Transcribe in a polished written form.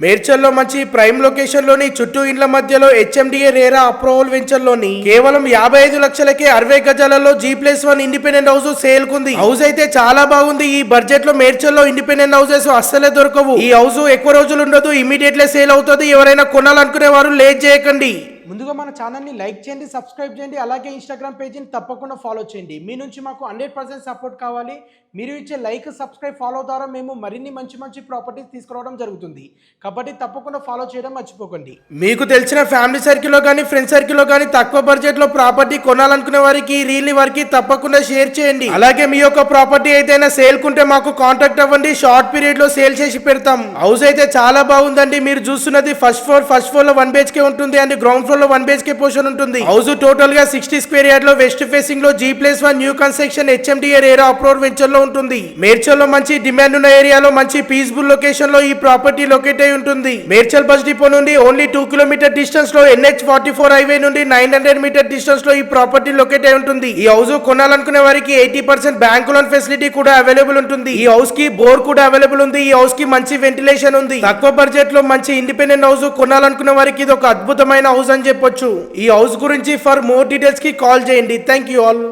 మేడ్చల్లో మంచి prime location లోని చుట్టూ ఇండ్ల మధ్యలో హెచ్ఎండిఏ రేరా అప్రూవల్ వెంచర్ లోని కేవలం 55 లక్షలకే 60 గజాలలో G+1 ఇండిపెండెంట్ హౌస్ సేల్ కుంది. హౌస్ అయితే చాలా బాగుంది. ఈ బడ్జెట్ లో మేడ్చల్లో ఇండిపెండెంట్ హౌసెస్ అస్సలే దొరకవు. ఈ హౌస్ ఎక్కువ రోజులు ఉండదు, ఇమీడియట్లీ సేల్ అవుతుంది. ఎవరైనా కొనాలనుకునే వారు లేట్ చేయకండి. ముందుగా మన ఛానల్ని లైక్ చేయండి, సబ్స్క్రైబ్ చేయండి, అలాగే ఇన్స్టాగ్రామ్ పేజీని తప్పకుండా ఫాలో చేయండి. మీ నుంచి మాకు 100% సపోర్ట్ కావాలి. మీరు ఇచ్చే లైక్, సబ్స్క్రైబ్, ఫాలో ద్వారా మేము మరిన్ని మంచి మంచి ప్రాపర్టీస్ తీసుకురావడం జరుగుతుంది. కాబట్టి తప్పకుండా ఫాలో చేయడం మర్చిపోకండి. మీకు తెలిసిన ఫ్యామిలీ సర్కిల్లో కానీ ఫ్రెండ్ సర్కిల్లో కానీ తక్కువ బడ్జెట్లో ప్రాపర్టీ కొనాలనుకునే వారికి రీల్ వారికి తప్పకుండా షేర్ చేయండి. అలాగే మీ యొక్క ప్రాపర్టీ ఏదైనా సేల్ కుంటే మాకు కాంటాక్ట్ అవ్వండి. షార్ట్ పీరియడ్ లో సేల్ చేసి పెడతాం. హౌస్ అయితే చాలా బాగుందండి. మీరు చూస్తున్నది ఫస్ట్ ఫ్లోర్ లో 1 BHK ఉంటుంది అండ్ గ్రౌండ్ ఫ్లోర్ లో 1 BHK పోర్షన్ ఉంటుంది. హౌస్ టోటల్ గా 60 స్క్వేర్ యార్డ్ లో వెస్ట్ ఫేసింగ్ లో G+1 new construction HMDA RERA approval venture లో ఉంటుంది. మేడ్చల్ లో మంచి డిమాండ్ ఉన్న ఏరియాలో మంచి పీస్ఫుల్ లొకేషన్ లో ఈ ప్రాపర్టీ లొకేట్ అయి ఉంటుంది. మేడ్చల్ బస్ డిపో నుండి ఓన్లీ 2 కిలోమీటర్ డిస్టెన్స్ లో NH44 హైవే నుండి 900 మీటర్ డిస్టెన్స్ లో ఈ ప్రాపర్టీ లొకేట్ అయి ఉంటుంది. ఈ హౌస్ కొనాలనుకునే వారికి 80% బ్యాంక్ లోన్ ఫెసిలిటీ కూడా అవైలబుల్ ఉంటుంది. ఈ హౌస్ కి బోర్ కూడా అవైలబుల్ ఉంది. ఈ హౌస్ కి మంచి వెంటిలేషన్ ఉంది. తక్కువ బడ్జెట్ లో మంచి ఇండిపెండెంట్ హౌస్ కొనాలనుకునే వారికి ఇది ఒక అద్భుతమైన హౌస్ అని చెప్పొచ్చు. ఈ హౌస్ గురించి ఫర్ మోర్ డీటెయిల్స్ కి కాల్ చేయండి. Thank you all.